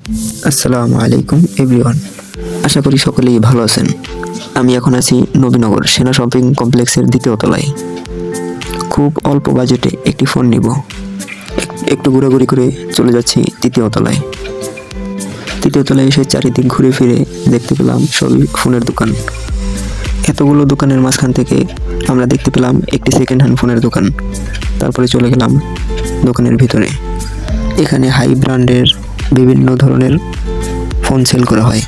আসসালামু আলাইকুম এভরিওয়ান। আশা করি সকলেই ভালো আছেন। আমি এখন আছি নবীনগর সেনা শপিং কমপ্লেক্সের দ্বিতীয় তলায়। খুব অল্প বাজেটে একটি ফোন নিব। একটু ঘোরাঘুরি করে চলে যাচ্ছি তৃতীয় তলায়। তৃতীয় তলায় এসে চারিদিক ঘুরে ফিরে দেখতে পেলাম সবই ফোনের দোকান। এতগুলো দোকানের মাঝখান থেকে আমরা দেখতে পেলাম একটি সেকেন্ড হ্যান্ড ফোনের দোকান। তারপরে চলে গেলাম দোকানের ভিতরে। এখানে হাই ব্র্যান্ডের বিভিন্ন ধরনের ফোন সেল করা হয়।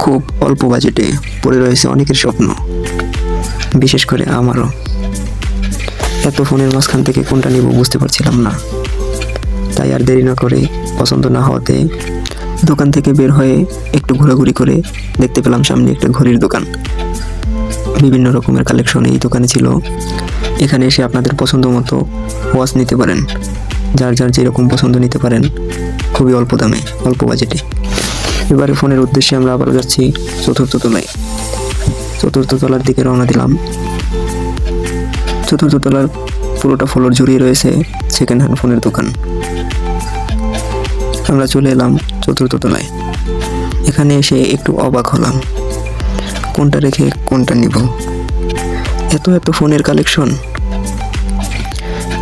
খুব অল্প বাজেটে পড়ে রয়েছে অনেকের স্বপ্ন, বিশেষ করে আমারও। এত ফোনের মাঝখান থেকে কোনটা নিব বুঝতে পারছিলাম না, তাই আর দেরি না করে পছন্দ না হওয়াতে দোকান থেকে বের হয়ে একটু ঘোরাঘুরি করে দেখতে পেলাম সামনে একটা ঘড়ির দোকান। বিভিন্ন রকমের কালেকশন এই দোকানে ছিল। এখানে এসে আপনাদের পছন্দ মতো ওয়াচ নিতে পারেন, যার যার যেরকম পছন্দ নিতে পারেন, খুবই অল্প দামে অল্প বাজেটে। এবারে ফোনের উদ্দেশ্যে আমরা আবারও যাচ্ছি চতুর্থ তলায়। চতুর্থ তলার দিকে রওনা দিলাম। চতুর্থ তলার পুরোটা ফ্লোর জুড়ে রয়েছে সেকেন্ড হ্যান্ড ফোনের দোকান। আমরা চলে এলাম চতুর্থ তলায়। এখানে এসে একটু অবাক হলাম, কোনটা রেখে কোনটা নিব। এত এত ফোনের কালেকশন।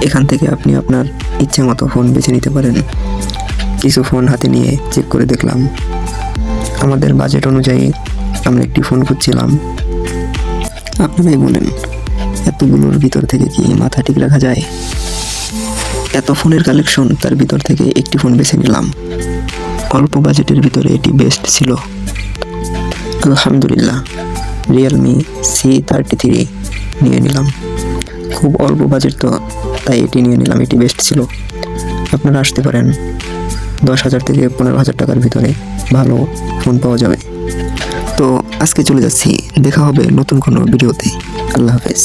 এখান থেকে আপনি আপনার ইচ্ছে মতো ফোন বেছে নিতে পারেন। কিছু ফোন হাতে নিয়ে চেক করে দেখলাম, আমাদের বাজেট অনুযায়ী আমরা একটি ফোন খুঁজছিলাম। আপনারাই বলেন, এতগুলোর ভিতর থেকে কি মাথা ঠিক রাখা যায়? এত ফোনের কালেকশন, তার ভিতর থেকে একটি ফোন বেছে নিলাম। অল্প বাজেটের ভিতরে এটি বেস্ট ছিল। আলহামদুলিল্লাহ, রিয়েলমি C33 নিয়ে নিলাম। খুব অল্প বাজেট তো, তাই এটি নিয়ে নিলাম। এটি বেস্ট ছিল। আপনারা আসতে পারেন, 10,000 থেকে 15,000 টাকার ভিতরে ভালো ফোন পাওয়া যাবে। তো আজকে চলে যাচ্ছি, দেখা হবে নতুন কোনো ভিডিওতে। আল্লাহ হাফেজ।